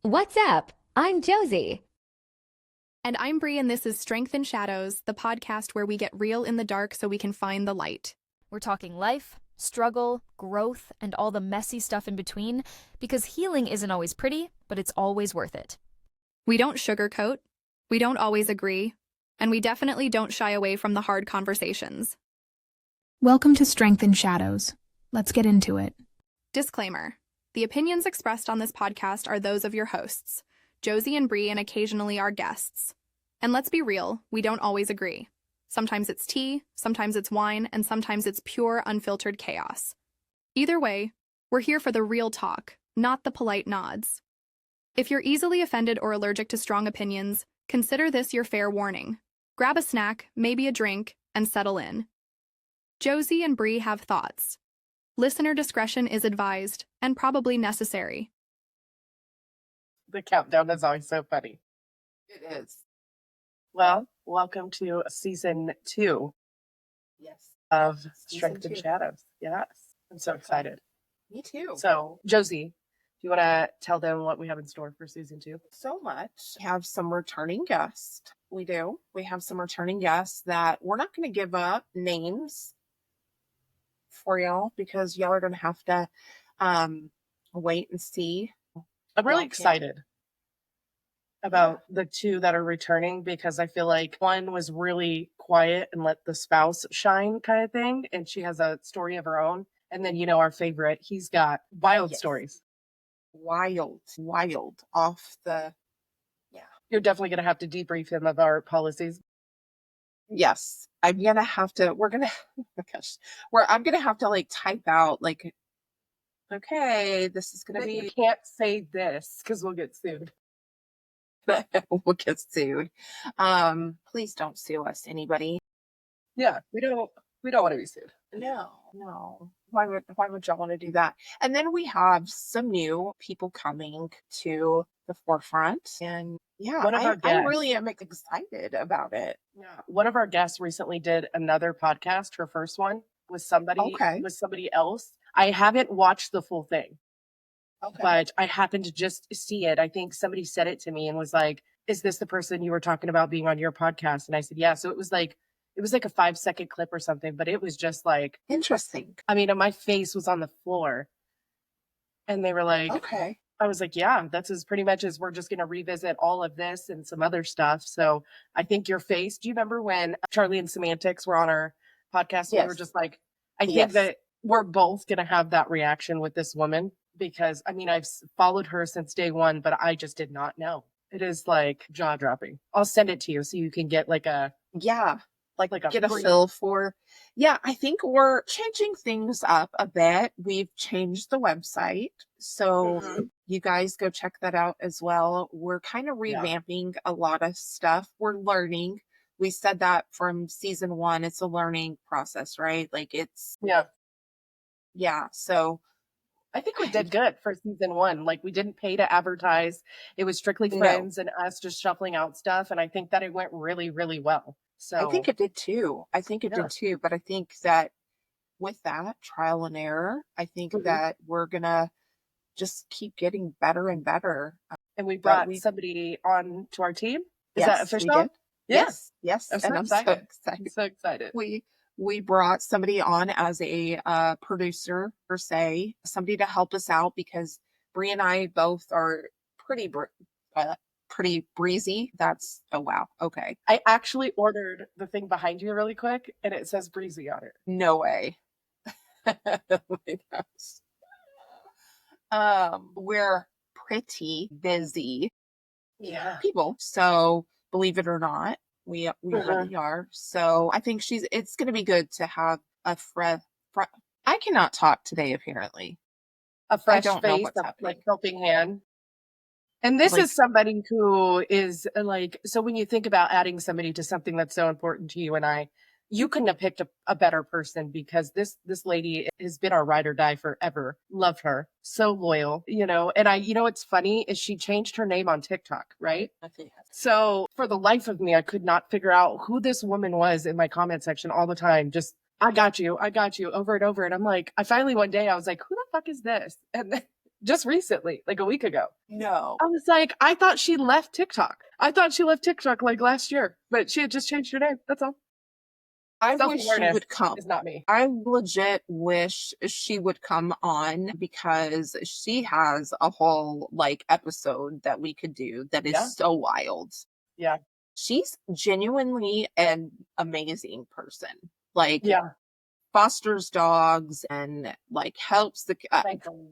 What's up? I'm Josie. And I'm Bree, and this is Strength in Shadows, the podcast where we get real in the dark so we can find the light. We're talking life, struggle, growth, and all the messy stuff in between, because healing isn't always pretty, but it's always worth it. We don't sugarcoat, we don't always agree, and we definitely don't shy away from the hard conversations. Welcome to Strength in Shadows. Let's get into it. Disclaimer: the opinions expressed on this podcast are those of your hosts, Josie and Bree, and occasionally our guests. And let's be real, we don't always agree. Sometimes it's tea, sometimes it's wine, and sometimes it's pure, unfiltered chaos. Either way, we're here for the real talk, not the polite nods. If you're easily offended or allergic to strong opinions, consider this your fair warning. Grab a snack, maybe a drink, and settle in. Josie and Bree have thoughts. Listener discretion is advised, and probably necessary. The countdown is always so funny. It is. Well, welcome to season 2 Yes. of Season Strength in 2. Shadows. Yes. I'm so excited. Me too. So, Josie, do you want to tell them what we have in store for season 2? So much. We have some returning guests. We do. We have some returning guests that we're not going to give up names for y'all because y'all are going to have to wait and see. I'm really Well, yeah. excited about the 2 that are returning because I feel like one was really quiet and let the spouse shine kind of thing. And she has a story of her own. And then, our favorite, he's got wild Yes. stories. Wild off the. You're definitely going to have to debrief him of our policies. Yes. I'm going to have to, we're going to, oh my gosh, I'm going to have to type out okay, this is going to You be. can't say this because we'll get sued. We'll get sued. Please don't sue us, anybody. Yeah, we don't want to be sued. No. Why would y'all want to do that? And then we have some new people coming to the forefront. And yeah, One of our I guests- really am excited about it. Yeah. One of our guests recently did another podcast, her first one, with somebody else. I haven't watched the full thing, Okay. but I happened to just see it. I think somebody said it to me and was like, "Is this the person you were talking about being on your podcast?" And I said, "Yeah." So it was like a 5-second clip or something, but it was just like, Interesting. I mean, my face was on the floor. And they were like, Okay. I was like, yeah, that's as pretty much as we're just going to revisit all of this and some other stuff. So I think your face, do you remember when Charlie and Semantics were on our podcast? And we were Yes. just like, I think Yes. that we're both going to have that reaction with this woman because I've followed her since day one, but I just did not know. It is like jaw dropping. I'll send it to you so you can get Yeah. Get a free- feel for. Yeah, I think we're changing things up a bit. We've changed the website. So Mhm. you guys go check that out as well. We're kind of Yeah. revamping a lot of stuff. We're learning. We said that from season 1. It's a learning process, right? Yeah. So I think we did good for season 1. Like we didn't pay to advertise. It was strictly No. friends and us just shuffling out stuff. And I think that it went really, really well. So I think it did too. But I think that with that trial and error, I think Mhm. that we're going to just keep getting better and better. and we but brought we- somebody on to our team. Is Yes, that we official? did. Yeah. Yes. I'm so And I'm so excited. I'm excited. so excited. We brought somebody on as a producer per se, somebody to help us out because Bree and I both are pretty breezy. Oh wow. Okay. I actually ordered the thing behind you really quick and it says Breezy on it. No way. Oh my gosh. We're pretty busy Yeah. people. So believe it or not, we really are. So I think it's going to be good to have a I cannot talk today, apparently. A fresh don't know face, what's a happening. helping hand. And this is somebody who is so when you think about adding somebody to something that's so important to you and I, you couldn't have picked a better person because this lady has been our ride or die forever. Love her. So loyal, and what's funny is she changed her name on TikTok, right? Okay. So for the life of me, I could not figure out who this woman was in my comment section all the time. Just, I got you over and over. And I'm like, I finally one day I was like, who the fuck is this? And then just recently, like a week ago. No. I was like, I thought she left TikTok. I thought she left TikTok like last year, but she had just changed her name. That's all. I wish she Self-awareness would come. is not me. I legit wish she would come on because she has a whole like episode that we could do that is Yeah. so wild. Yeah. She's genuinely an amazing person. Like Yeah. fosters dogs and like helps the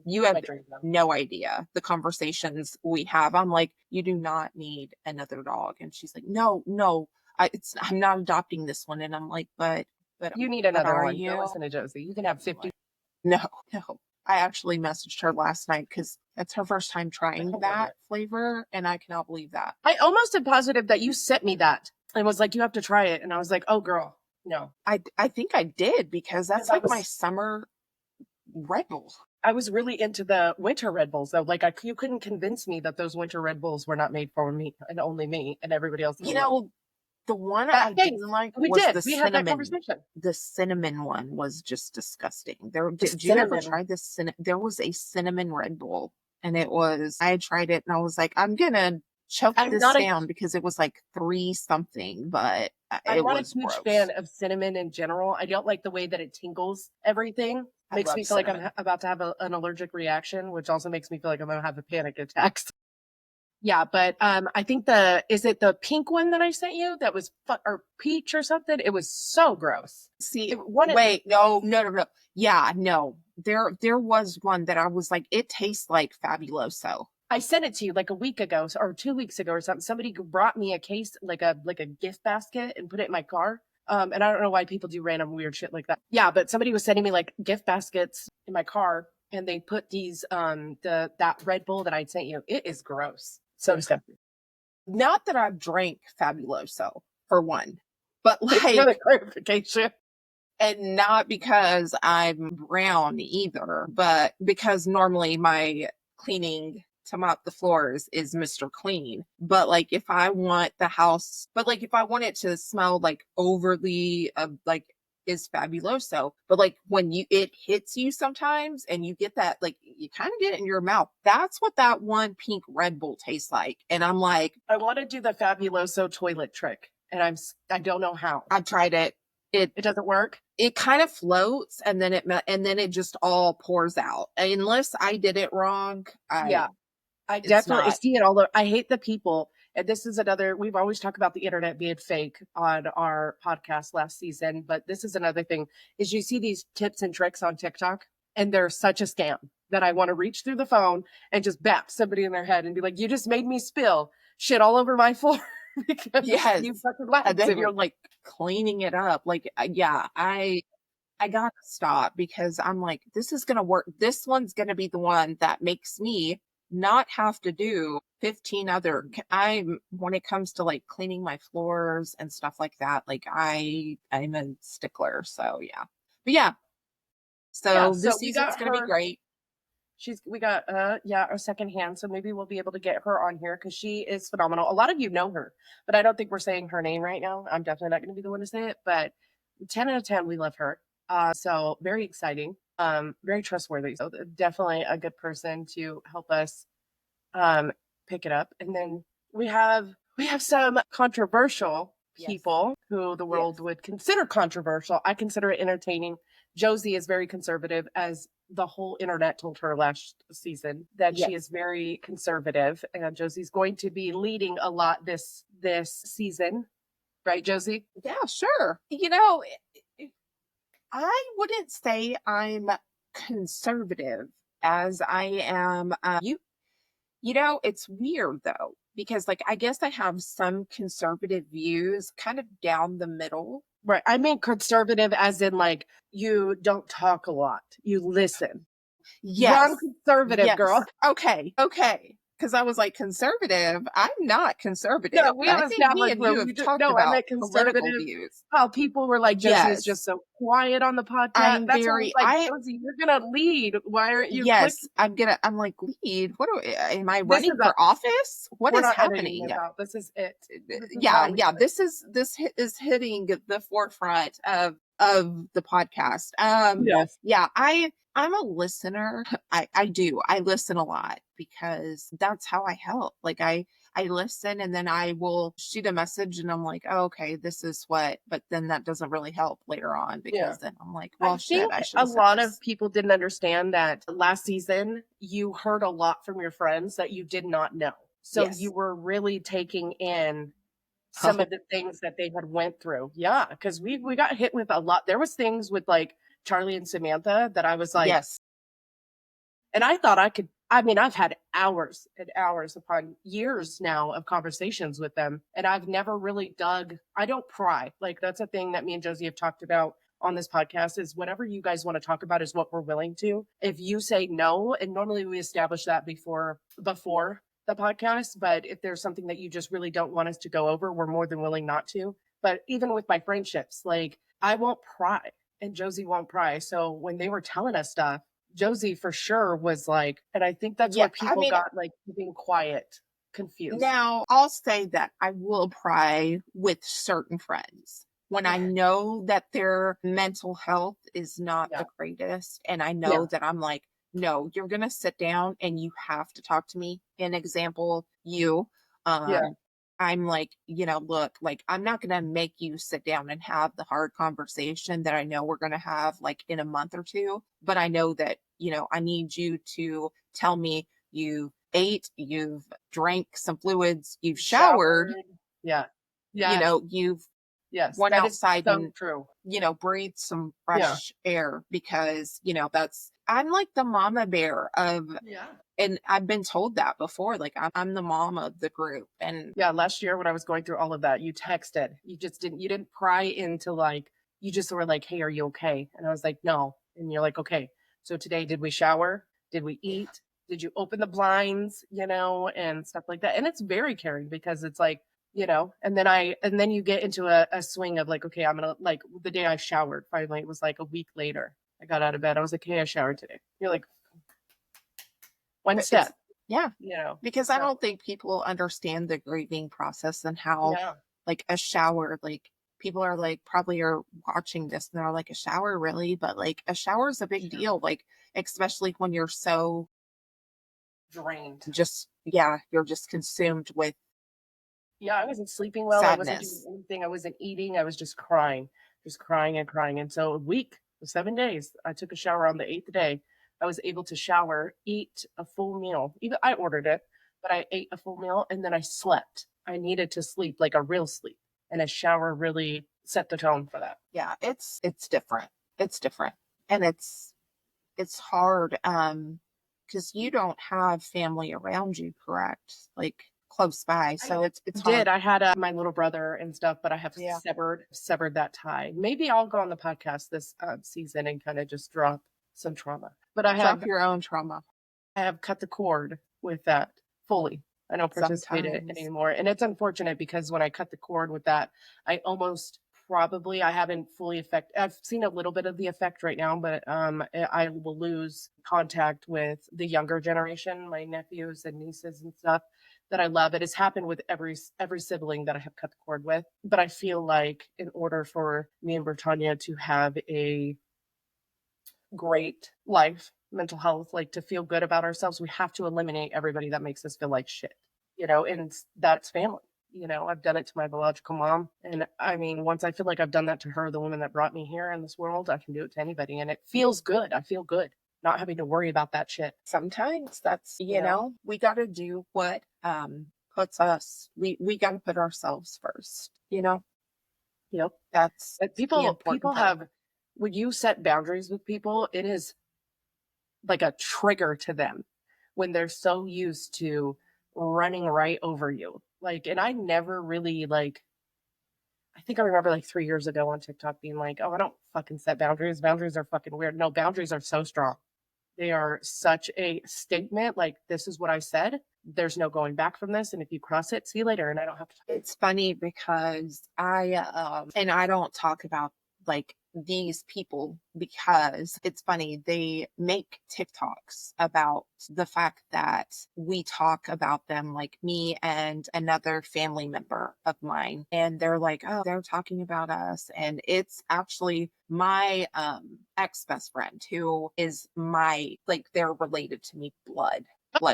you have no idea the conversations we have. I'm like, you do not need another dog. And she's like, no, I'm not adopting this one. And I'm like, but You need but another are one. you? Don't listen to Josie. You can have 50. No. I actually messaged her last night because it's her first time trying love that it. flavor, and I cannot believe that. I almost am positive that you sent me that and was like, you have to try it. And I was like, oh, girl, no. I think I did because that's Because I like my was- summer Red Bull. I was really into the winter Red Bulls, though. Like, you couldn't convince me that those winter Red Bulls were not made for me and only me and everybody else. You know, the one That I thing, didn't like we was did. the We had that cinnamon. conversation. The cinnamon one was just disgusting. Did you ever cinnamon. try this? There was a cinnamon Red Bull, and I tried it, and I was like, I'm gonna choke I'm this not a- down because it was like 3 something, but I'm it not was a huge gross. fan of cinnamon in general. I don't like the way that it tingles everything. I Makes love me feel like I'm cinnamon. about to have an allergic reaction, which also makes me feel like I'm going to have a panic attack. Yeah, but I think is it the pink one that I sent you that was or peach or something? It was so gross. See, What wait, no. Yeah, no. There was one that I was like, it tastes like Fabuloso. I sent it to you like a week ago or 2 weeks ago or something. Somebody brought me a case, like a gift basket, and put it in my car. And I don't know why people do random weird shit like that. Yeah, but somebody was sending me like gift baskets in my car, and they put these that Red Bull that I sent you. It is gross. So disgusting. Not that I've drank Fabuloso for one, but For the like, clarification. and not because I'm brown either, but because normally my cleaning to mop the floors is Mr. Clean. But like if I want the house, if I want it to smell like overly like is Fabuloso, but like when it hits you sometimes and you get that, like you kind of get it in your mouth. That's what that one pink Red Bull tastes like. And I'm like, I want to do the Fabuloso toilet trick, and I don't know how. I've tried it. It doesn't work. It kind of floats and then it just all pours out. Unless I did it wrong. I It's definitely not. see it all over. I hate the people. And this is another, we've always talked about the internet being fake on our podcast last season, but this is another thing is you see these tips and tricks on TikTok, and they're such a scam that I want to reach through the phone and just bap somebody in their head and be like, you just made me spill shit all over my floor because Yes. you fucking lied And to then me. you're like cleaning it up. Like, yeah, I gotta stop because I'm like, this is gonna work. This one's gonna be the one that makes me not have to do 15 other. When it comes to like cleaning my floors and stuff like that, like I'm a stickler. So yeah, but yeah. So Yeah, this so we season's got gonna be her- great. We got our second hand, so maybe we'll be able to get her on here because she is phenomenal. A lot of you know her, but I don't think we're saying her name right now. I'm definitely not going to be the one to say it, but 10 out of 10, we love her. So very exciting, very trustworthy. So definitely a good person to help us pick it up. And then we have some controversial people who the world would consider controversial. I consider it entertaining. Josie is very conservative, as the whole internet told her last season that she is very conservative, and Josie's going to be leading a lot this season, right, Josie? Yeah, sure. You know, I wouldn't say I'm conservative as I am. You know, it's weird though, because like, I guess I have some conservative views kind of down the middle. Right. I mean conservative as in like you don't talk a lot, you listen. Yes. I'm conservative, Yes. girl. Okay. Because I was like, conservative. I'm not conservative. No, we I have think me established and where you we have do- talked no, I about meant political conservative. views. How people were like, Josie Yes. is just so quiet on the podcast. I'm That's very- what I was like, Josie, you're gonna lead. Why aren't you? Yes, clicking? I'm like, lead. Am I This running is for office? What We're is not editing happening? this out. This is it. This is Yeah, how we yeah. do it. This is hitting the forefront of of the podcast. Yes. Yeah, I'm a listener. I do. I listen a lot because that's how I help. Like I listen and then I will shoot a message and I'm like, oh, okay, this is what, but then that doesn't really help later on Yeah. because then I'm like, I well, shit, think I should a have said lot this. of people didn't understand that last season you heard a lot from your friends that you did not know. So Yes. you were really taking in some of the things that they had went through. Yeah, because we got hit with a lot. There was things with like Charlie and Samantha that I was like, Yes. and I thought I could. I mean, I've had hours and hours upon years now of conversations with them, and I've never really dug. I don't pry. Like that's a thing that me and Josie have talked about on this podcast is whatever you guys want to talk about is what we're willing to. If you say no, and normally we establish that before the podcast, but if there's something that you just really don't want us to go over, we're more than willing not to. But even with my friendships, like I won't pry and Josie won't pry. So when they were telling us stuff, Josie for sure was like, and I think that's Yeah, where people got like being quiet, confused. now I'll say that I will pry with certain friends when I know that their mental health is not Yeah. the greatest. And I know Yeah. that I'm like, no, you're going to sit down and you have to talk to me. An example, you. Yeah. I'm like, look, like, I'm not going to make you sit down and have the hard conversation that I know we're going to have like in a month or two. But I know that, I need you to tell me you ate, you've drank some fluids, you've showered, Yeah. Yeah. you've Yes. went That is outside so and, true. breathe some Yeah. fresh air because, I'm like the mama bear of, Yeah. and I've been told that before, like I'm the mom of the group. And Yeah. Last year when I was going through all of that, you texted. You didn't pry into like, you just were like, hey, are you okay? And I was like, no. And you're like, okay. So today, did we shower? Did we eat? Did you open the blinds? And stuff like that. And it's very caring because it's like, and then you get into a swing of like, okay, I'm gonna like the day I showered, finally, it was like a week later. I got out of bed. I was like, hey, I showered today. You're like, one it's- step, yeah, because I so- don't think people understand the grieving process and how Yeah. like a shower, like people are like probably are watching this and they're like, a shower really? But like a shower is a big deal, like especially when you're so Drained. you're just consumed with Yeah, I wasn't sleeping well. I wasn't sadness. doing anything. I wasn't eating. I was just crying and crying. And so a week, 7 days, I took a shower on the 8th day. I was able to shower, eat a full meal. Even I ordered it, but I ate a full meal and then I slept. I needed to sleep, like a real sleep. And a shower really set the tone for that. Yeah, it's different. It's different. And it's hard because you don't have family around you, correct? Like close by. So it's hard. I had my little brother and stuff, but I have Yeah. severed that tie. Maybe I'll go on the podcast this season and kind of just drop some trauma. But I Drop have your own trauma. cut the cord with that fully. I don't participate in it Sometimes. anymore. And it's unfortunate because when I cut the cord with that, I haven't fully I've seen a little bit of the effect right now, but I will lose contact with the younger generation, my nephews and nieces and stuff that I love. It has happened with every sibling that I have cut the cord with. But I feel like in order for me and Britannia to have a great life, mental health, like to feel good about ourselves, we have to eliminate everybody that makes us feel like shit, and that's family. I've done it to my biological mom. And I mean, once I feel like I've done that to her, the woman that brought me here in this world, I can do it to anybody. And it feels good. I feel good not having to worry about that shit. Sometimes that's, Yeah. we got to do what puts us, we got to put ourselves first, Yep. that's But the people important part. have, when you set boundaries with people, it is like a trigger to them when they're so used to running right over you. Like, and I never really I think I remember like 3 years ago on TikTok being like, oh, I don't fucking set boundaries. Boundaries are fucking weird. No, boundaries are so strong. They are such a statement. Like, this is what I said. There's no going back from this. And if you cross it, see you later. And I don't have to. It's funny because I and I don't talk about like these people because it's funny. They make TikToks about the fact that we talk about them, like me and another family member of mine. And they're like, oh, they're talking about us. And it's actually my ex best friend who is like, they're related to me blood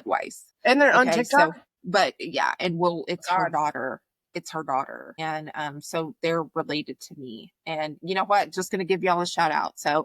wise. And they're on Okay, TikTok? but yeah, and it's her God. daughter. It's her daughter. And so they're related to me. And you know what? Just gonna give y'all a shout out. So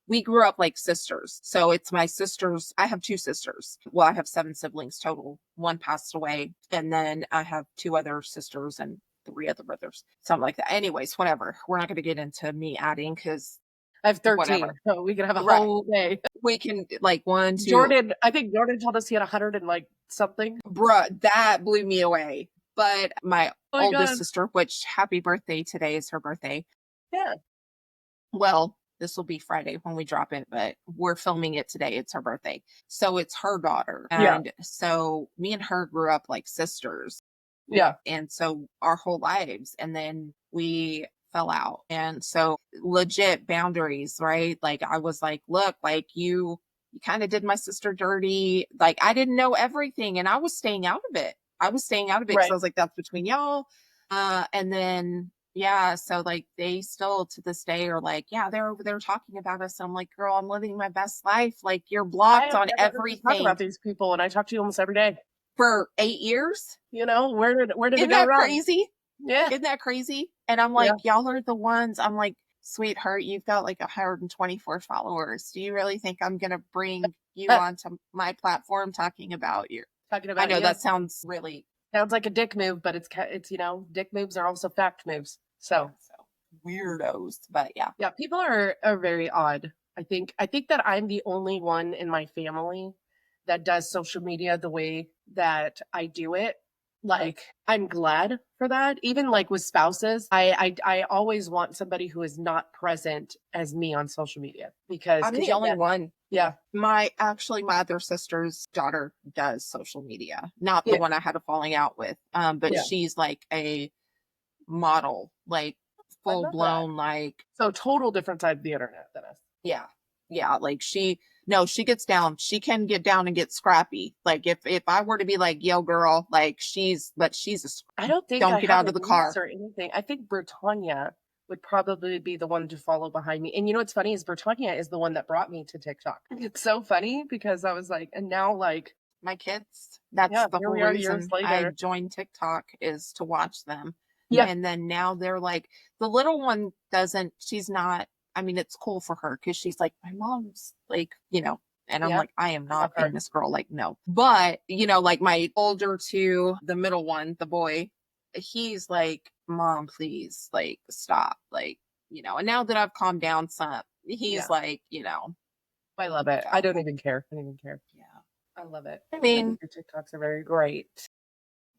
we grew up like sisters. So it's my sisters. I have two sisters. Well, I have 7 siblings total. One passed away. And then I have 2 other sisters and 3 other brothers. Something like that. Anyways, whatever. We're not gonna get into me adding because I have 13, whatever. so we can have a Right. whole day. We can like 1, 2. Jordan, I think Jordan told us he had 100 and like something. Bruh, that blew me away. But my Oh my oldest God. sister, which happy birthday, today is her birthday. Yeah. Well, this will be Friday when we drop it, but we're filming it today. It's her birthday. So it's her daughter. Yeah. And so me and her grew up like sisters. Yeah. And so our whole lives. And then we fell out. And so legit boundaries, right? Like I was like, look, like you kind of did my sister dirty. Like I didn't know everything and I was staying out of it. Because Right. I was like, that's between y'all. And then, yeah, so like they still to this day are like, yeah, they're over there talking about us. I'm like, girl, I'm living my best life. Like you're I blocked have on never heard you talk everything about these people, and I talk to you almost every day. for 8 years. You know, where did it Isn't go that wrong? crazy? Yeah. Isn't that crazy? And I'm like, y'all are the ones. I'm like, sweetheart, you've got like 124 followers. Do you really think I'm going to bring you onto my platform talking about you? Talking about I know you. that sounds really Sounds like a dick move, but it's you know, dick moves are also fact moves. So weirdos, but yeah. yeah, people are very odd. I think that I'm the only one in my family that does social media the way that I do it. Like I'm glad for that. Even like with spouses, I always want somebody who is not present as me on social media because I'm the only one. Yeah. My other sister's daughter does social media, not the one I had a falling out with. But she's like a model, like full blown, like so total different side of the internet than us. Yeah. Like she gets down. She can get down and get scrappy. Like if I were to be like, yo girl, like she's I don't think don't I get have out of a the car niece or anything. I think Britannia would probably be the one to follow behind me. And you know what's funny is Britannia is the one that brought me to TikTok. It's so funny because I was like, and now like my kids, that's the here whole we are reason years I later. joined TikTok is to watch them. Yeah. And then now they're like, the little one she's not, I mean, it's cool for her because she's like, my mom's like, you know, and I'm like, I am not Okay. famous girl. Like, no. But, you know, like my older 2, the middle one, the boy, he's like, Mom, please, like, stop. Like, you know, and now that I've calmed down some, he's like, you know. I love it. I don't even care. I don't even care. Yeah. I love it. I mean, your TikToks are very great.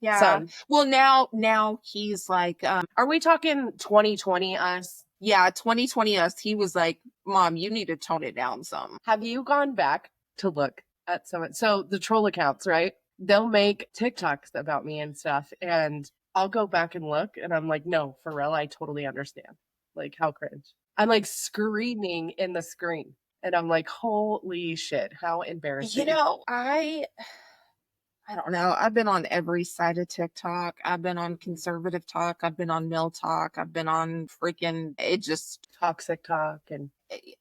yeah. Son. Well, now he's like, Are we talking 2020 us? Yeah, 2020 us. He was like, Mom, you need to tone it down some. Have you gone back to look at so the troll accounts, right? They'll make TikToks about me and stuff, and I'll go back and look, and I'm like, no, for real, I totally understand. Like, how cringe. I'm like screaming in the screen, and I'm like, holy shit, how embarrassing. You know, I don't know. I've been on every side of TikTok. I've been on conservative talk. I've been on mill talk. I've been on freaking toxic talk. And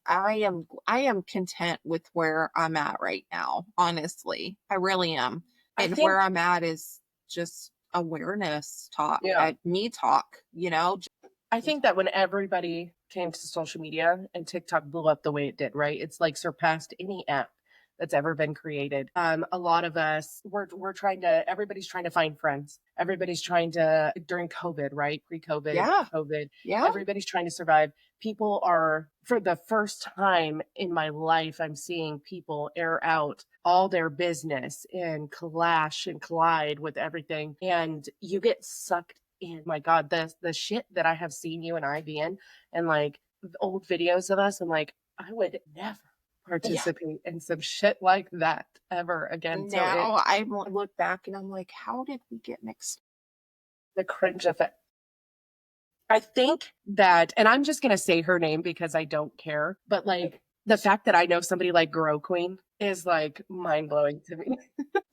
I am content with where I'm at right now. Honestly, I really am. And where I'm at is just awareness talk. Me talk, you know. I think that when everybody came to social media and TikTok blew up the way it did, right? It's like surpassed any app that's ever been created. A lot of us, everybody's trying to find friends. Everybody's trying to, during COVID, right? Pre-COVID, COVID. Yeah. Everybody's trying to survive. People are, for the first time in my life, I'm seeing people air out all their business and clash and collide with everything. And you get sucked in. My God, the shit that I have seen you and I be in, and like old videos of us, I'm like, I would never participate in some shit like that ever again. Now I look back and I'm like, how did we get mixed? The cringe of it. I think that, and I'm just going to say her name because I don't care, but like the fact that I know somebody like Grow Queen is like mind blowing to me.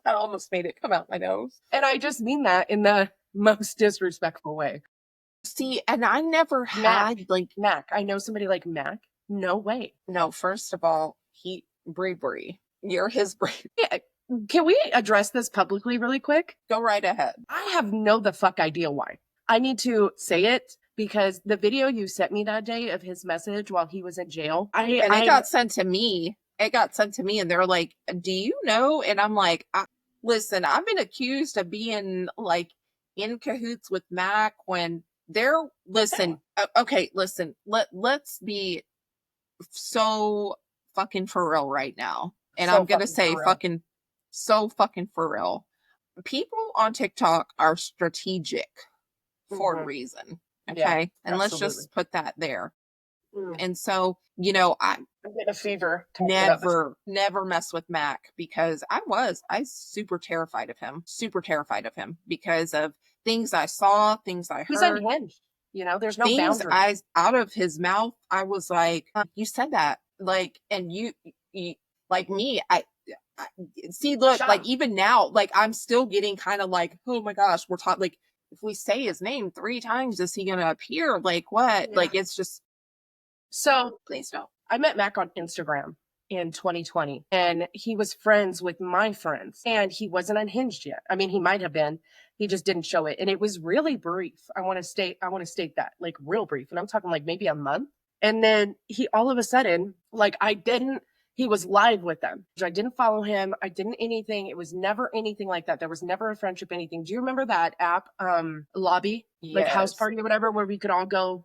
I almost made it come out my nose. And I just mean that in the most disrespectful way. See, and I never had like Mac. I know somebody like Mac. No way. no, first of all, Brie. You're his Brie. Yeah. Can we address this publicly really quick? Go right ahead. I have no the fuck idea why. I need to say it because the video you sent me that day of his message while he was in jail, It got sent to me. It got sent to me, and they're like, "Do you know?" And I'm like, "Listen, I've been accused of being like in cahoots with Mac when they're listen. Okay, listen. Let's be so fucking for real right now, and So I'm gonna fucking say for real. fucking so fucking for real. People on TikTok are strategic for a Mhm. reason." Okay. Yeah, and let's absolutely. just put that there. Mm. And so, you know, I I'm getting a fever. talking about this. never mess with Mac because I was super terrified of him because of things I saw, things I He's heard, unhinged. You know, there's no things boundaries. out of his mouth. I was like, you said that, like, and you like me, I see, look, like Shocked. even now, like I'm still getting kind of like, oh my gosh, we're talking like, if we say his name 3 times, is he gonna appear? Like what? Yeah. Like it's just, So please don't. I met Mac on Instagram in 2020 and he was friends with my friends and he wasn't unhinged yet. I mean, he might have been, he just didn't show it. And it was really brief. I want to state that like real brief. And I'm talking like maybe a month. And then he all of a sudden, like he was live with them. I didn't follow him. I didn't anything. It was never anything like that. There was never a friendship, anything. Do you remember that app, Lobby, like House Yes. Party or whatever, where we could all go?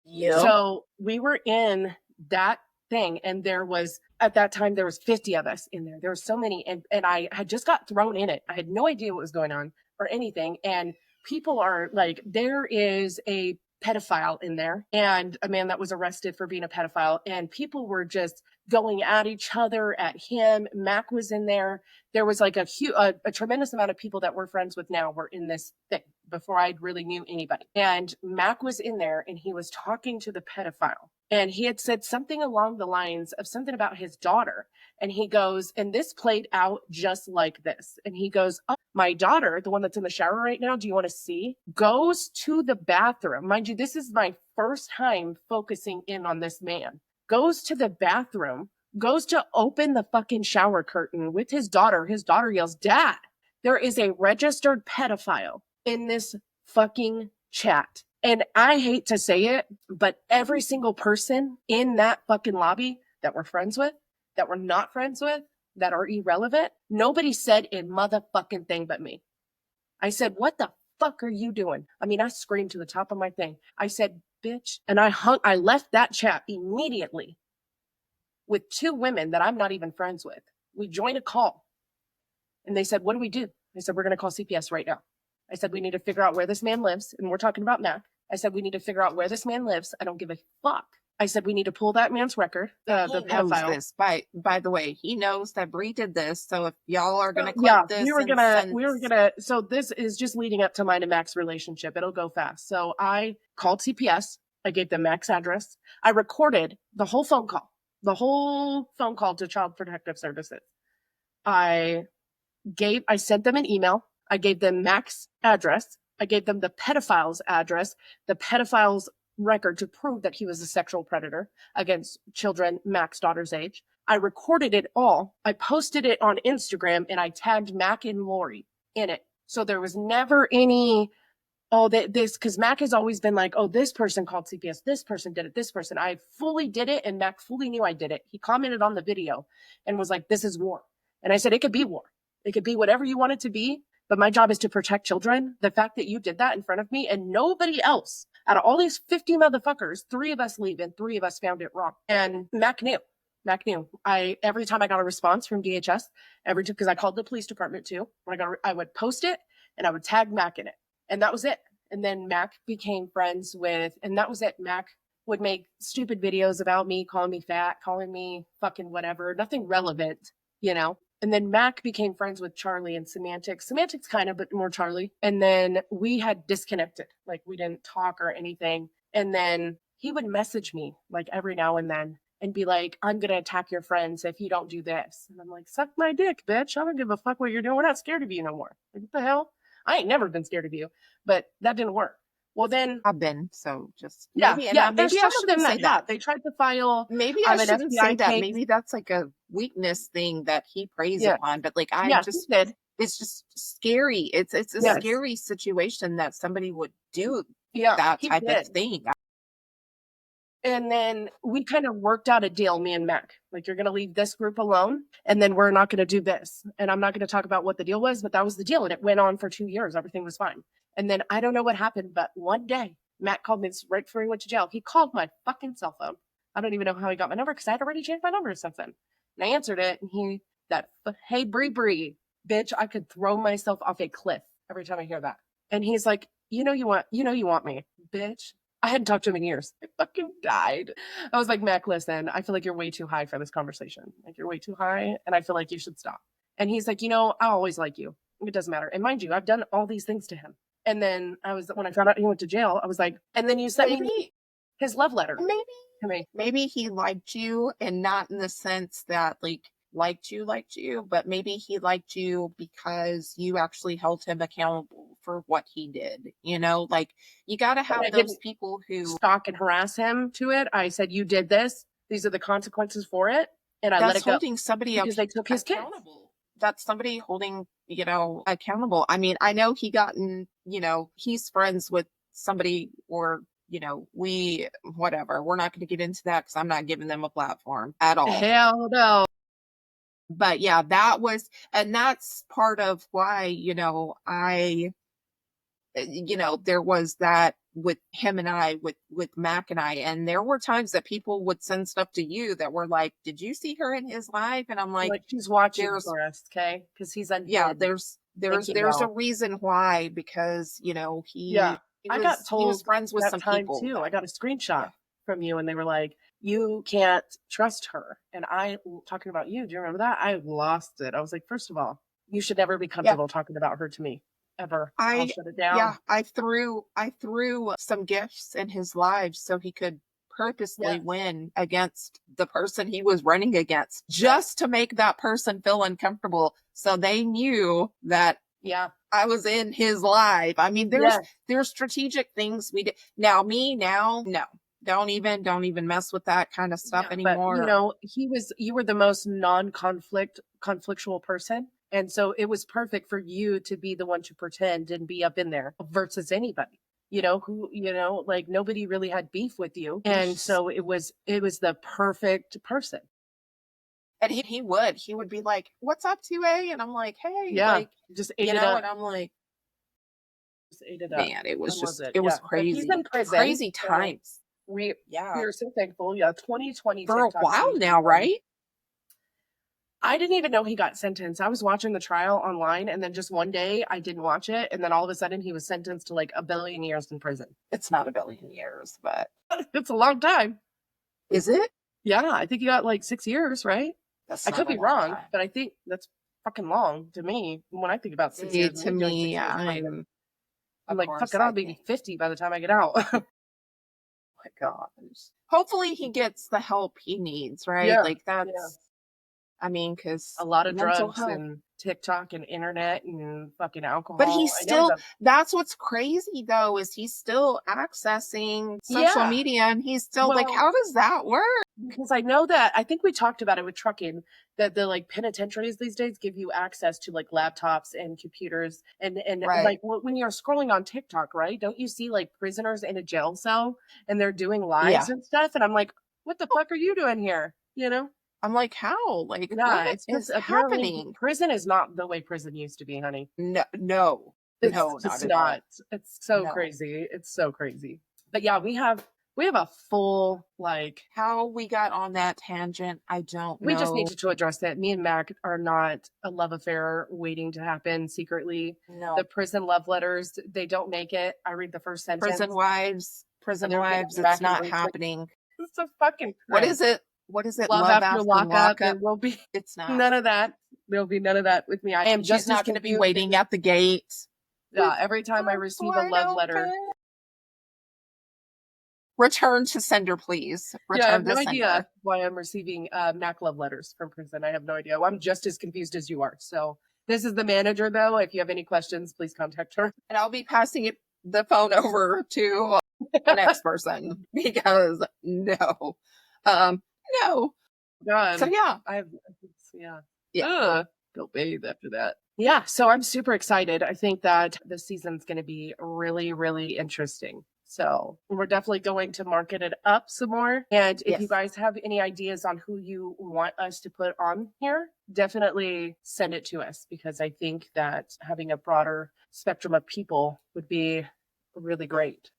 Yeah. So we were in that thing and there was, at that time, there was 50 of us in there. There were so many. And I had just got thrown in it. I had no idea what was going on or anything. And people are like, there is a pedophile in there and a man that was arrested for being a pedophile. And people were just going at each other, at him. Mac was in there. There was like a tremendous amount of people that we're friends with now were in this thing before I really knew anybody. And Mac was in there and he was talking to the pedophile. And he had said something along the lines of something about his daughter. And he goes, and this played out just like this. And he goes, oh, my daughter, the one that's in the shower right now, do you want to see? Goes to the bathroom. Mind you, this is my first time focusing in on this man. Goes to the bathroom, goes to open the fucking shower curtain with his daughter. His daughter yells, Dad, there is a registered pedophile in this fucking chat. And I hate to say it, but every single person in that fucking lobby that we're friends with, that we're not friends with, that are irrelevant, nobody said a motherfucking thing but me. I said, what the fuck are you doing? I mean, I screamed to the top of my thing. I said, bitch. And I left that chat immediately with 2 women that I'm not even friends with. We joined a call and they said, what do we do? I said, we're going to call CPS right now. I said, we need to figure out where this man lives. And we're talking about Mac. I said, we need to figure out where this man lives. I don't give a fuck. I said, we need to pull that man's record. The pedophile. This. By the way, he knows that Brie did this. So if y'all are gonna clip this, we were gonna. So this is just leading up to mine and Mac's relationship. It'll go fast. So I called CPS. I gave them Mac's address. I recorded the whole phone call to Child Protective Services. I sent them an email. I gave them Mac's address. I gave them the pedophile's address, the pedophile's record to prove that he was a sexual predator against children Mac's daughter's age. I recorded it all. I posted it on Instagram and I tagged Mac and Lori in it. So there was never any, because Mac has always been like, oh, this person called CPS, this person did it, this person. I fully did it and Mac fully knew I did it. He commented on the video and was like, this is war. And I said, it could be war. It could be whatever you want it to be. But my job is to protect children. The fact that you did that in front of me and nobody else, out of all these 50 motherfuckers, 3 of us leave and 3 of us found it wrong. And Mac knew. Every time I got a response from DHS, because I called the police department too, I would post it and I would tag Mac in it. And that was it. And then Mac became friends with, and that was it. Mac would make stupid videos about me, calling me fat, calling me fucking whatever, nothing relevant, you know? And then Mac became friends with Charlie and Semantics. Semantics kind of, but more Charlie. And then we had disconnected. Like we didn't talk or anything. And then he would message me like every now and then and be like, I'm going to attack your friends if you don't do this. And I'm like, suck my dick, bitch. I don't give a fuck what you're doing. We're not scared of you no more. Like, what the hell? I ain't never been scared of you. But that didn't work. Well, then I've been, so just yeah, maybe, and yeah. maybe There's I some of shouldn't them say that that. they tried to file. Maybe I an shouldn't FBI say that. case. Maybe that's like a weakness thing that he preys Yeah. upon. But like I Yeah, just he did. it's just scary. It's a Yes. scary situation that somebody would do Yeah, that he type did. of thing. And then we kind of worked out a deal, me and Mac. Like, you're going to leave this group alone, and then we're not going to do this. And I'm not going to talk about what the deal was, but that was the deal. And it went on for 2 years. Everything was fine. And then I don't know what happened, but one day, Matt called me right before he went to jail. He called my fucking cell phone. I don't even know how he got my number because I had already changed my number since then. And I answered it, and hey, Bree, bitch, I could throw myself off a cliff every time I hear that. And he's like, you know you want me, bitch. I hadn't talked to him in years. I fucking died. I was like, Mac, listen, I feel like you're way too high for this conversation. Like, you're way too high, and I feel like you should stop. And he's like, I always like you. It doesn't matter. And mind you, I've done all these things to him. And then when I found out he went to jail, I was like, and then you sent me his love letter to me. Maybe he liked you, and not in the sense that like liked you, but maybe he liked you because you actually held him accountable for what he did. Like you got to have those people who stalk and harass him to it. I said, you did this. These are the consequences for it. And I let it go. Holding somebody because they took his kids. That's somebody holding, accountable. I mean, I know he's friends with somebody, or, whatever. We're not going to get into that because I'm not giving them a platform at all. Hell no. But yeah, that's part of why, there was that with him and I, with Mac and I, and there were times that people would send stuff to you that were like, did you see her in his life? And I'm like she's watching for us, okay? Because he's undead. Yeah, there's a reason why, because he was friends with some people too. I got a screenshot from you, and they were like, you can't trust her. And I, talking about you, do you remember that? I lost it. I was like, first of all, you should never be comfortable talking about her to me. Ever. I'll shut it down. Yeah, I threw some gifts in his life so he could purposely win against the person he was running against, just to make that person feel uncomfortable, so they knew that I was in his life. I mean, there's strategic things we did. No, don't even mess with that kind of stuff anymore. But, you were the most conflictual person. And so it was perfect for you to be the one to pretend and be up in there versus anybody, like nobody really had beef with you. And so it was the perfect person. And he would be like, what's up, 2A? And I'm like, hey, just ate it up. And I'm like, just ate it up. Man, it was crazy. He's in prison. Crazy times. We are so thankful. 2020 for a while now, right? I didn't even know he got sentenced. I was watching the trial online, and then just one day I didn't watch it, and then all of a sudden he was sentenced to like 1 billion years in prison. It's not 1 billion years, but it's a long time. Is it? Yeah, I think he got like 6 years, right? I could be wrong, but I think that's fucking long to me when I think about 6 years. To me, I'm like, fuck it, I'll be 50 by the time I get out. Oh my gosh. Hopefully he gets the help he needs, right? Yeah. Like that's I mean, because a lot of drugs and TikTok and internet and fucking alcohol. But he's still, that's what's crazy though, is he's still accessing social media, and he's still like, how does that work? Because I know that, I think we talked about it with trucking, that the like penitentiaries these days give you access to like laptops and computers and like when you're scrolling on TikTok, right? Don't you see like prisoners in a jail cell and they're doing lives and stuff? And I'm like, what the fuck are you doing here? I'm like, how? Like, it's just happening. Prison is not the way prison used to be, honey. No, it's not. It's so crazy. It's so crazy. But yeah, we have a full like. How we got on that tangent, I don't know. We just needed to address that. Me and Mac are not a love affair waiting to happen secretly. No. The prison love letters, they don't make it. I read the first sentence. Prison wives, it's not happening. It's a fucking crime. What is it? Love after lockup? It will be. It's not. None of that. There'll be none of that with me. I am She's just not as going to be confused. waiting at the gate. Yeah, every time I receive a love letter. Return to sender, please. Yeah, I have Return no to idea sender. why I'm receiving Mac love letters from prison. I have no idea. I'm just as confused as you are. So this is the manager, though. If you have any questions, please contact her. And I'll be passing the phone over to the next person because no. No. God, So yeah. Yeah. Yeah. Go bathe after that. Yeah, so I'm super excited. I think that this season's going to be really, really interesting. So we're definitely going to market it up some more. And if you Yes. guys have any ideas on who you want us to put on here, definitely send it to us, because I think that having a broader spectrum of people would be really great.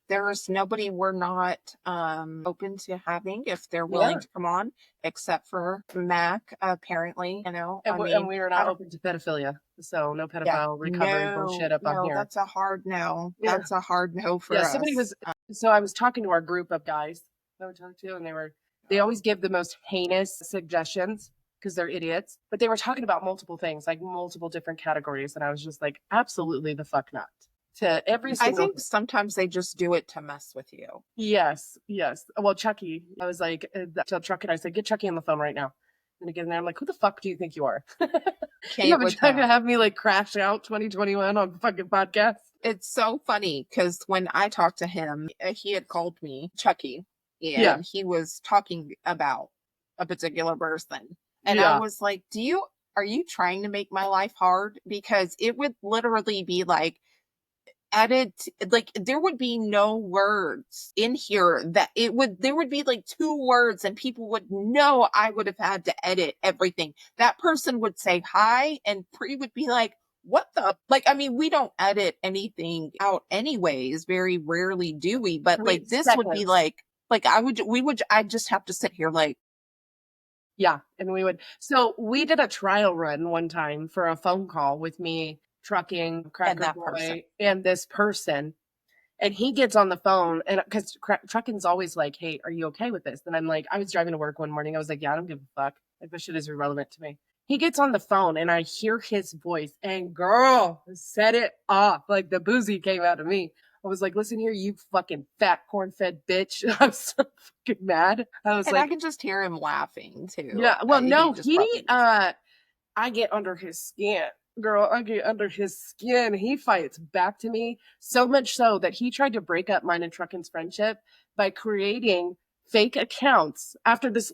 There's nobody we're not open to having if they're willing Yeah. to come on, except for Mac, apparently, you know. And, and we are I not don't- open to pedophilia. So no pedophile yeah, recovery bullshit up on no, here. that's a hard no. Yeah. That's a hard no for Yeah, us. somebody was. So I was talking to our group of guys that I would talk to, and they always give the most heinous suggestions because they're idiots. But they were talking about multiple things, like multiple different categories, and I was just like, absolutely the fuck not. To every I single. think sometimes they just do it to mess with you. Yes. Well, Chucky, I was like, tell Chucky, I said, get Chucky on the phone right now. And again, I'm like, who the fuck do you think you are? You have been trying to have me like crash out 2021 on fucking podcast. It's so funny because when I talked to him, he had called me Chucky, and Yeah. he was talking about a particular person. And Yeah. I was like, are you trying to make my life hard? Because it would literally be like, there would be no words in here there would be like 2 words and people would know I would have had to edit everything. That person would say hi and Pri would be like, what the, like, I mean, we don't edit anything out anyways. Very rarely do we, but like this would be like I'd just have to sit here like, yeah. And we would, so we did a trial run one time for a phone call with me, Trucking, Cracker that Boy, person. and this person. And he gets on the phone, and because Trucking's always like, hey, are you okay with this? And I'm like, I was driving to work one morning. I was like, yeah, I don't give a fuck. Like, this shit is irrelevant to me. He gets on the phone, and I hear his voice, and girl, set it off. Like, the boozy came out of me. I was like, listen here, you fucking fat corn-fed bitch. I'm so fucking mad. I was and like, I can just hear him laughing too. yeah, well, no, just probably- I get under his skin. Girl, I get under his skin. He fights back to me, so much so that he tried to break up mine and Truckin's friendship by creating fake accounts after this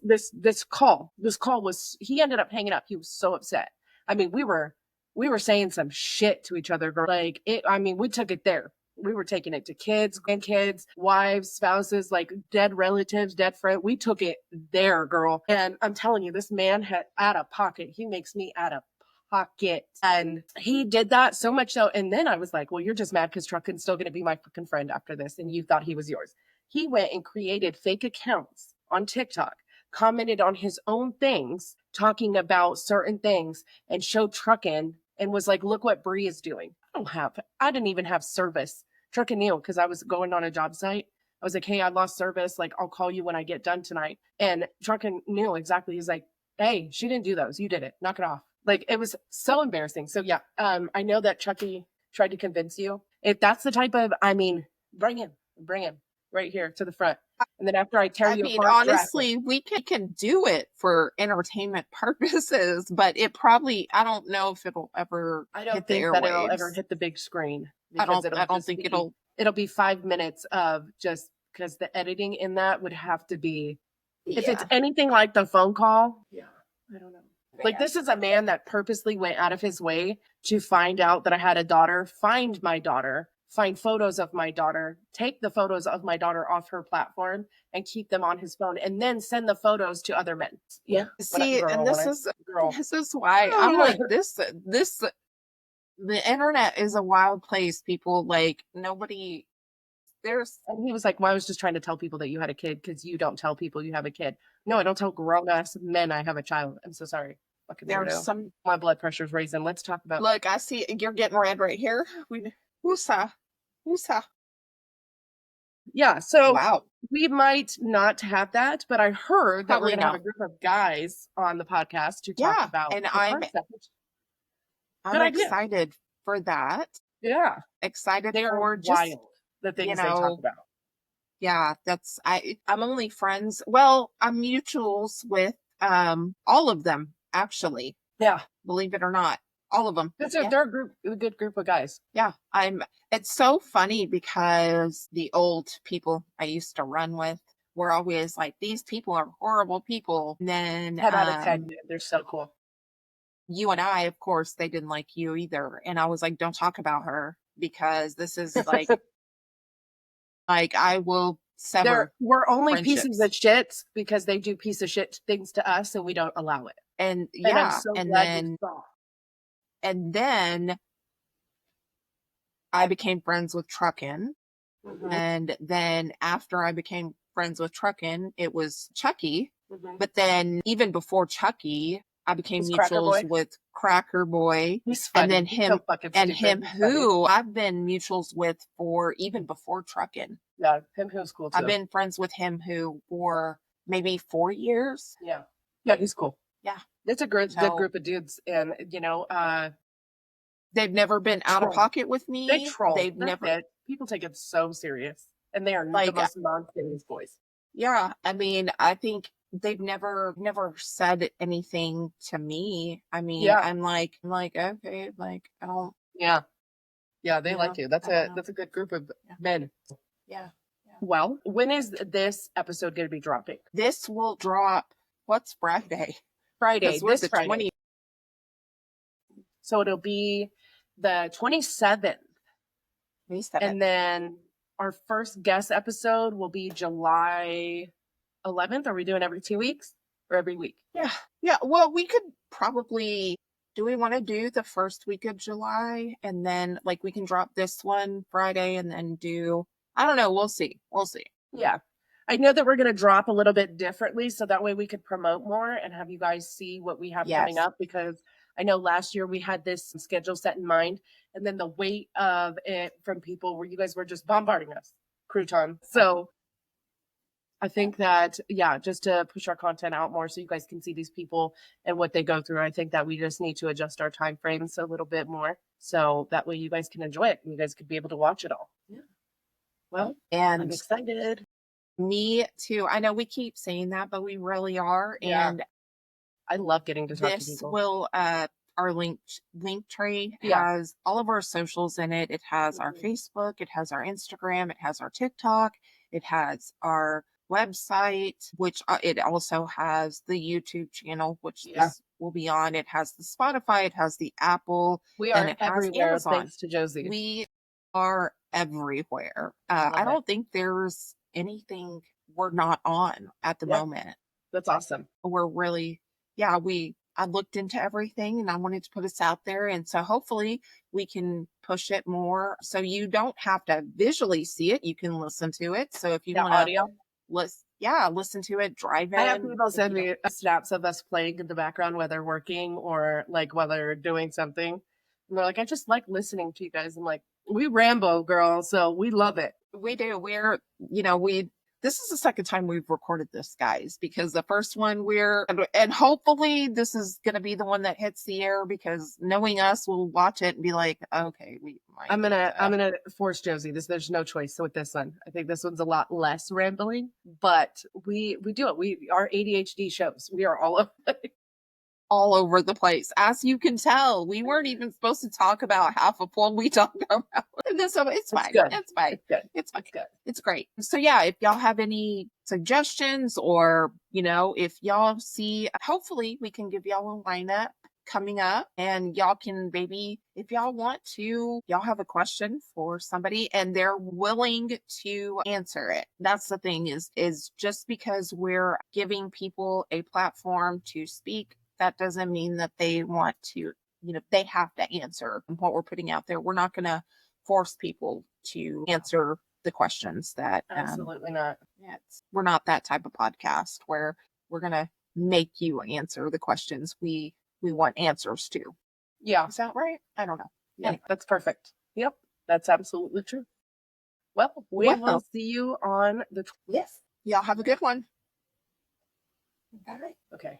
call. This call was, he ended up hanging up. He was so upset. I mean, we were saying some shit to each other, girl. Like it, I mean, we took it there. We were taking it to kids, grandkids, wives, spouses, like dead relatives, dead friends. We took it there, girl. And I'm telling you, this man had out of pocket. He makes me out of pocket. And he did that so much so. And then I was like, well, you're just mad because Truckin's still going to be my fucking friend after this. And you thought he was yours. He went and created fake accounts on TikTok, commented on his own things, talking about certain things, and showed Truckin and was like, look what Bree is doing. I didn't even have service. Truckin knew because I was going on a job site. I was like, hey, I lost service. Like, I'll call you when I get done tonight. And Truckin knew exactly. He's like, hey, she didn't do those. You did it. Knock it off. Like, it was so embarrassing. So yeah, I know that Chucky tried to convince you. If that's the type of, I mean, bring him right here to the front. And then after I tear you apart, honestly, we can do it for entertainment purposes, but it probably, I don't know if it'll ever I don't hit the think that it'll airwaves. ever hit the big screen. I because don't think it'll be 5 minutes of just, because the editing in that would have to be, if it's anything like the phone call, yeah, I don't know. Like, this is a man that purposely went out of his way to find out that I had a daughter, find my daughter, find photos of my daughter, take the photos of my daughter off her platform and keep them on his phone, and then send the photos to other men. Yeah. See, and this is why I'm like, the internet is a wild place. People, like, nobody, and he was like, well, I was just trying to tell people that you had a kid because you don't tell people you have a kid. No, I don't tell grown-ass men I have a child. I'm so sorry. there's some, My blood pressure's raising. Let's talk about. look, I see you're getting red right here. Woosah. Yeah. So Wow. we might not have that, but I heard that Probably we're going to have a not. group of guys on the podcast to talk Yeah. about And the I'm concept. I'm Good idea. excited for that. Yeah. Excited They are for just, wild, the you things they talk know, about. yeah, I'm only friends. Well, I'm mutuals with all of them, actually. Yeah. Believe it or not. All of them. Yeah. They're a good group of guys. Yeah. It's so funny because the old people I used to run with were always like, these people are horrible people. And then 10 out of 10. They're so cool. you and I, of course, they didn't like you either. And I was like, don't talk about her because this is like, like I will sever. We're only pieces friendships. of shit because they do piece of shit things to us and we don't allow it. And And I'm yeah, so and glad then you saw. and then I became friends with Truckin. Mhm. And then after I became friends with Truckin, it was Chucky. Mhm. But then even before Chucky, I became It's Cracker mutuals Boy. with Cracker Boy. He's funny. And then He's so fucking and stupid. him He's funny. who I've been mutuals with for even before Truckin. Yeah, him who's cool too. I've been friends with him who for maybe 4 years. Yeah. Yeah, he's cool. Yeah. It's a good So- group of dudes. And They've never been out of Troll. pocket with me. they troll. They've That's never it. People take it so serious. And they are the Like, most non-serious boys. Yeah, I mean, I think they've never said anything to me. I mean, Yeah. I'm like, okay, like I don't, Yeah. Yeah, they Yeah, like you. That's I don't know. that's a good group of Yeah. men. yeah. Well, when is this episode going to be dropping? This will drop. What's Friday? Friday. 'Cause we're This the Friday. 20. So it'll be the 27th. 27th. And then our first guest episode will be July 11th. Are we doing every 2 weeks or every week? Yeah. Well, we could probably. Do we want to do the first week of July and then like we can drop this one Friday and then do? I don't know. We'll see. Yeah. I know that we're going to drop a little bit differently so that way we could promote more and have you guys see what we have coming Yes. up, because I know last year we had this schedule set in mind and then the weight of it from people where you guys were just bombarding us, crouton. So I think that, yeah, just to push our content out more so you guys can see these people and what they go through, I think that we just need to adjust our time frames a little bit more so that way you guys can enjoy it and you guys could be able to watch it all. Yeah. Well, I'm And excited. me too. I know we keep saying that, but we really are. Yeah. And I love getting to talk to this people. will our link tree Yeah. has all of our socials in it. It has our Mhm. Facebook, it has our Instagram, it has our TikTok, it has our website, which it also has the YouTube channel, which Yeah. this will be on. It has the Spotify, it has the Apple, We and are it has everywhere Amazon. thanks to Josie. We are everywhere. Love I it. don't think there's anything we're not on at the Yeah. moment. That's awesome. We're really, yeah, I looked into everything and I wanted to put us out there. And so hopefully we can push it more. So you don't have to visually see it. You can listen to it. So if you The want to audio. listen to it, drive in. I have people send you know, me snaps of us playing in the background while they're working or like while they're doing something. And they're like, I just like listening to you guys. I'm like, we Rambo, girl. So we love it. We do. This is the second time we've recorded this, guys, because the first one and hopefully this is going to be the one that hits the air because knowing us, we'll watch it and be like, okay, we might. I'm gonna force Josie. There's no choice with this one. I think this one's a lot less rambling, but we do it. Our ADHD shows. We are all over the place. As you can tell, we weren't even supposed to talk about half of what we talked about. So it's fine. good. It's fine. It's good. It's fine. It's good. It's great. So yeah, if y'all have any suggestions or, if y'all see, hopefully we can give y'all a lineup coming up and y'all can maybe, if y'all want to, y'all have a question for somebody and they're willing to answer it. That's the thing is just because we're giving people a platform to speak, that doesn't mean that they want to, they have to answer what we're putting out there. We're not going to force people to answer the questions that Absolutely not. we're not that type of podcast where we're going to make you answer the questions we want answers to. Yeah. Is that right? I don't know. Yeah, Anyway. that's perfect. Yep. That's absolutely true. Well, we Wow. will see you on the 20th. Y'all have a good one. Bye. Okay.